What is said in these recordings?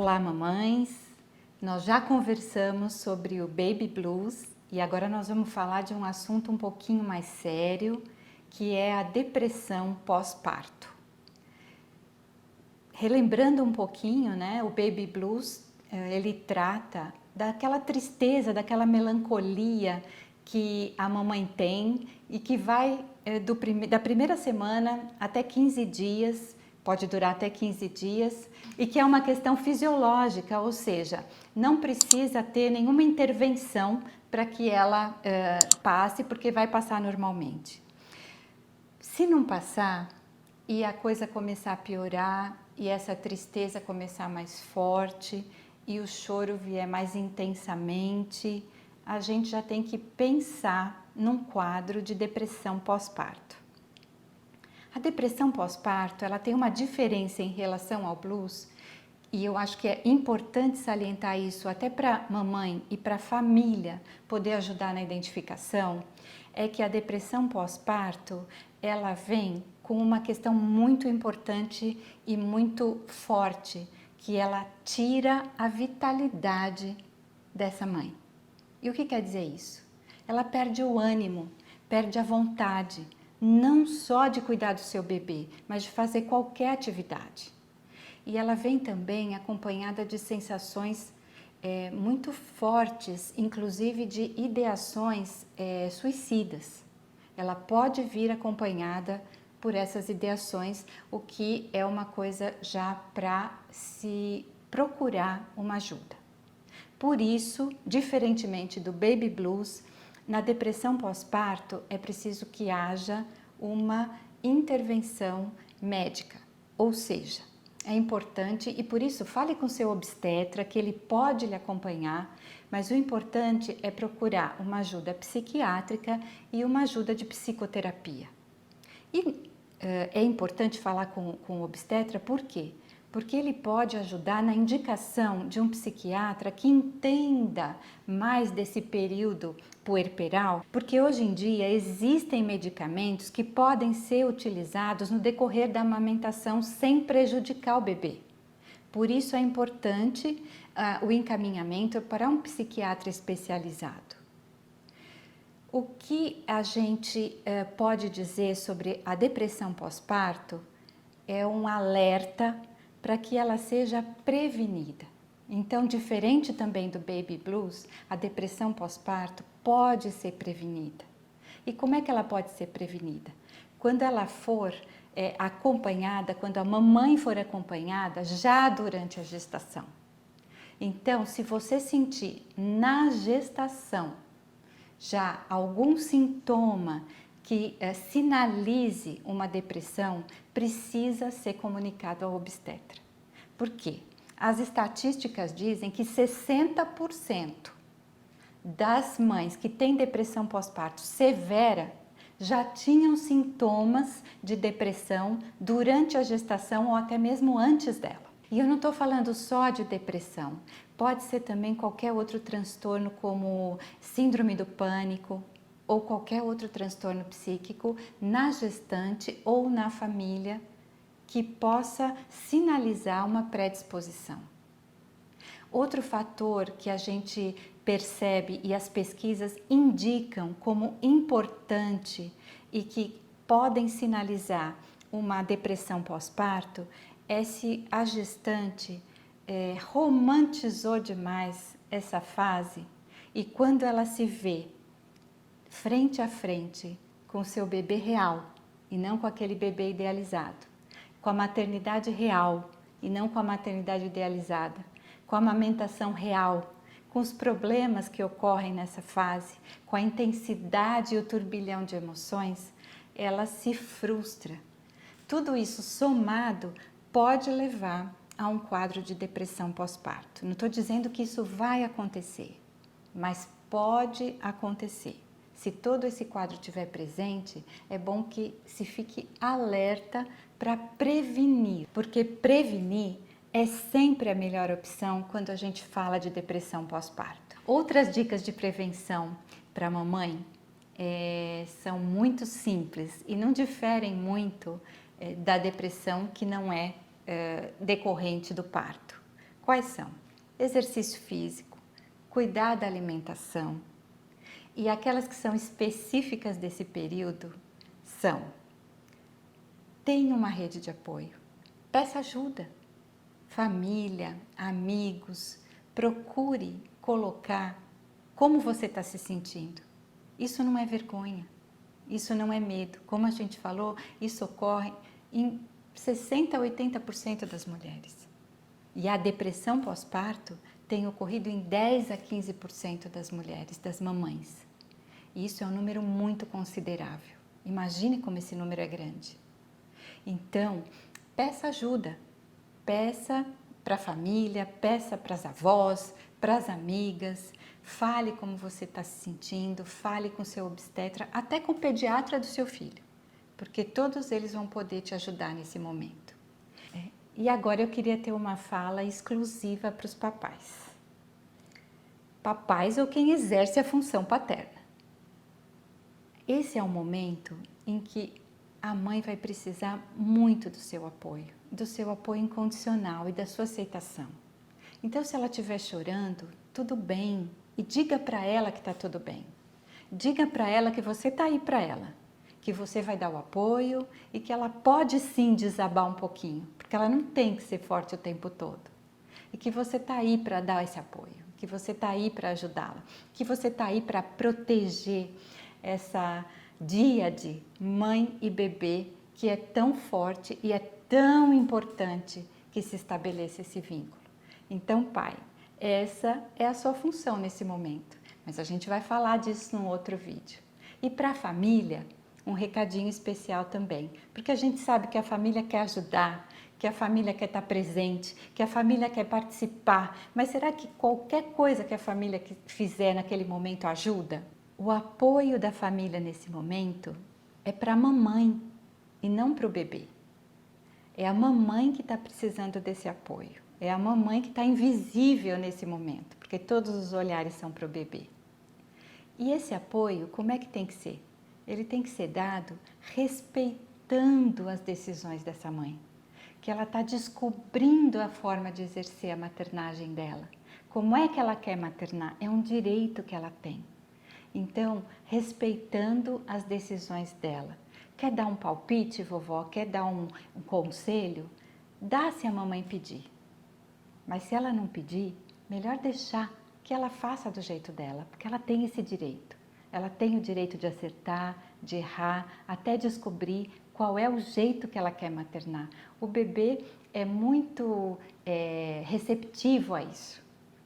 Olá, mamães! Nós já conversamos sobre o Baby Blues e agora nós vamos falar de um assunto um pouquinho mais sério, que é a depressão pós-parto. Relembrando um pouquinho, né, o Baby Blues, ele trata daquela tristeza, daquela melancolia que a mamãe tem e que vai da primeira semana até 15 dias, pode durar até 15 dias, e que é uma questão fisiológica, ou seja, não precisa ter nenhuma intervenção para que ela passe, porque vai passar normalmente. Se não passar e a coisa começar a piorar e essa tristeza começar mais forte e o choro vier mais intensamente, a gente já tem que pensar num quadro de depressão pós-parto. A depressão pós-parto, ela tem uma diferença em relação ao blues, e eu acho que é importante salientar isso até para a mamãe e para a família poder ajudar na identificação, é que a depressão pós-parto, ela vem com uma questão muito importante e muito forte, que ela tira a vitalidade dessa mãe. E o que quer dizer isso? Ela perde o ânimo, perde a vontade, não só de cuidar do seu bebê, mas de fazer qualquer atividade. E ela vem também acompanhada de sensações muito fortes, inclusive de ideações suicidas. Ela pode vir acompanhada por essas ideações, o que é uma coisa já para se procurar uma ajuda. Por isso, diferentemente do Baby Blues, na depressão pós-parto é preciso que haja uma intervenção médica, ou seja, é importante e por isso fale com seu obstetra que ele pode lhe acompanhar, mas o importante é procurar uma ajuda psiquiátrica e uma ajuda de psicoterapia. E é importante falar com o obstetra, por quê? Porque ele pode ajudar na indicação de um psiquiatra que entenda mais desse período puerperal, porque hoje em dia existem medicamentos que podem ser utilizados no decorrer da amamentação sem prejudicar o bebê. Por isso é importante o encaminhamento para um psiquiatra especializado. O que a gente pode dizer sobre a depressão pós-parto é um alerta para que ela seja prevenida. Então, diferente também do Baby Blues, a depressão pós-parto pode ser prevenida. E como é que ela pode ser prevenida? Quando ela for acompanhada, quando a mamãe for acompanhada já durante a gestação. Então, se você sentir na gestação já algum sintoma que sinalize uma depressão, precisa ser comunicado ao obstetra. Por quê? As estatísticas dizem que 60% das mães que têm depressão pós-parto severa já tinham sintomas de depressão durante a gestação ou até mesmo antes dela. E eu não estou falando só de depressão, pode ser também qualquer outro transtorno como síndrome do pânico ou qualquer outro transtorno psíquico na gestante ou na família que possa sinalizar uma predisposição. Outro fator que a gente percebe e as pesquisas indicam como importante e que podem sinalizar uma depressão pós-parto é se a gestante romantizou demais essa fase e quando ela se vê frente a frente com o seu bebê real e não com aquele bebê idealizado, com a maternidade real e não com a maternidade idealizada, com a amamentação real, com os problemas que ocorrem nessa fase, com a intensidade e o turbilhão de emoções, ela se frustra. Tudo isso somado pode levar a um quadro de depressão pós-parto. Não estou dizendo que isso vai acontecer, mas pode acontecer. Se todo esse quadro estiver presente, é bom que se fique alerta para prevenir, porque prevenir é sempre a melhor opção quando a gente fala de depressão pós-parto. Outras dicas de prevenção para a mamãe são muito simples e não diferem muito da depressão que não é decorrente do parto. Quais são? Exercício físico, cuidar da alimentação. E aquelas que são específicas desse período são: tenha uma rede de apoio, peça ajuda, família, amigos, procure colocar como você está se sentindo. Isso não é vergonha, isso não é medo. Como a gente falou, isso ocorre em 60% a 80% das mulheres. E a depressão pós-parto tem ocorrido em 10% a 15% das mulheres, das mamães. E isso é um número muito considerável. Imagine como esse número é grande. Então, peça ajuda. Peça para a família, peça para as avós, para as amigas, fale como você está se sentindo, fale com seu obstetra, até com o pediatra do seu filho, porque todos eles vão poder te ajudar nesse momento. E agora eu queria ter uma fala exclusiva para os papais. Papais ou quem exerce a função paterna. Esse é um momento em que a mãe vai precisar muito do seu apoio incondicional e da sua aceitação. Então, se ela estiver chorando, tudo bem, e diga para ela que está tudo bem. Diga para ela que você está aí para ela, que você vai dar o apoio e que ela pode sim desabar um pouquinho, porque ela não tem que ser forte o tempo todo. E que você está aí para dar esse apoio, que você está aí para ajudá-la, que você está aí para proteger essa díade mãe e bebê que é tão forte e é tão importante que se estabeleça esse vínculo. Então, pai, essa é a sua função nesse momento, mas a gente vai falar disso num outro vídeo. E para a família, um recadinho especial também, porque a gente sabe que a família quer ajudar, que a família quer estar presente, que a família quer participar, mas será que qualquer coisa que a família fizer naquele momento ajuda? O apoio da família nesse momento é para a mamãe e não para o bebê. É a mamãe que está precisando desse apoio. É a mamãe que está invisível nesse momento, porque todos os olhares são para o bebê. E esse apoio, como é que tem que ser? Ele tem que ser dado respeitando as decisões dessa mãe, que ela está descobrindo a forma de exercer a maternagem dela. Como é que ela quer maternar? É um direito que ela tem. Então, respeitando as decisões dela. Quer dar um palpite, vovó? Quer dar um conselho? Dá se a mamãe pedir. Mas se ela não pedir, melhor deixar que ela faça do jeito dela, porque ela tem esse direito. Ela tem o direito de acertar, de errar, até descobrir qual é o jeito que ela quer maternar. O bebê é muito receptivo a isso.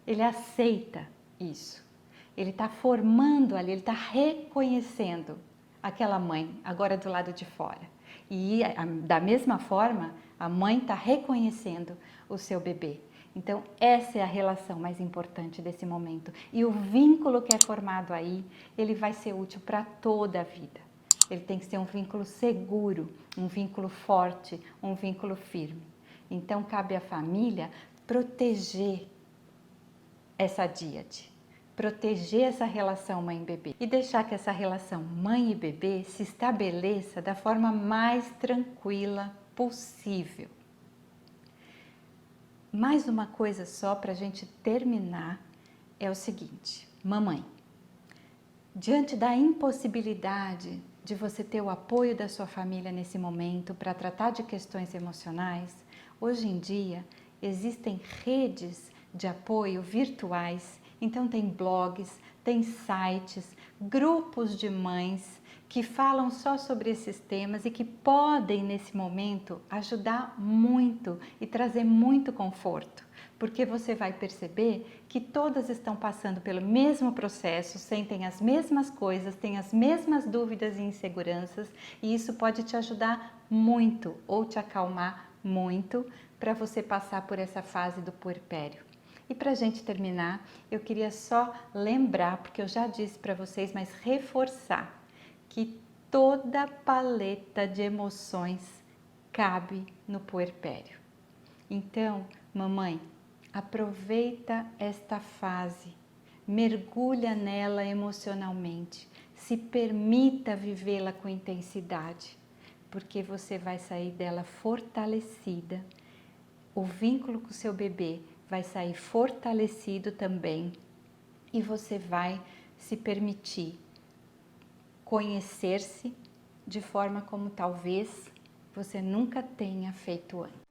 Ele aceita isso. Ele está formando ali, ele está reconhecendo aquela mãe, agora do lado de fora. E da mesma forma, a mãe está reconhecendo o seu bebê. Então, essa é a relação mais importante desse momento. E o vínculo que é formado aí, ele vai ser útil para toda a vida. Ele tem que ser um vínculo seguro, um vínculo forte, um vínculo firme. Então, cabe à família proteger essa díade, proteger essa relação mãe-bebê e deixar que essa relação mãe e bebê se estabeleça da forma mais tranquila possível. Mais uma coisa só para a gente terminar é o seguinte: mamãe, diante da impossibilidade de você ter o apoio da sua família nesse momento para tratar de questões emocionais, hoje em dia existem redes de apoio virtuais. Então tem blogs, tem sites, grupos de mães que falam só sobre esses temas e que podem nesse momento ajudar muito e trazer muito conforto, porque você vai perceber que todas estão passando pelo mesmo processo, sentem as mesmas coisas, têm as mesmas dúvidas e inseguranças, e isso pode te ajudar muito ou te acalmar muito para você passar por essa fase do puerpério. E para a gente terminar, eu queria só lembrar, porque eu já disse para vocês, mas reforçar, que toda paleta de emoções cabe no puerpério. Então, mamãe, aproveita esta fase, mergulha nela emocionalmente, se permita vivê-la com intensidade, porque você vai sair dela fortalecida. O vínculo com o seu bebê vai sair fortalecido também e você vai se permitir conhecer-se de forma como talvez você nunca tenha feito antes.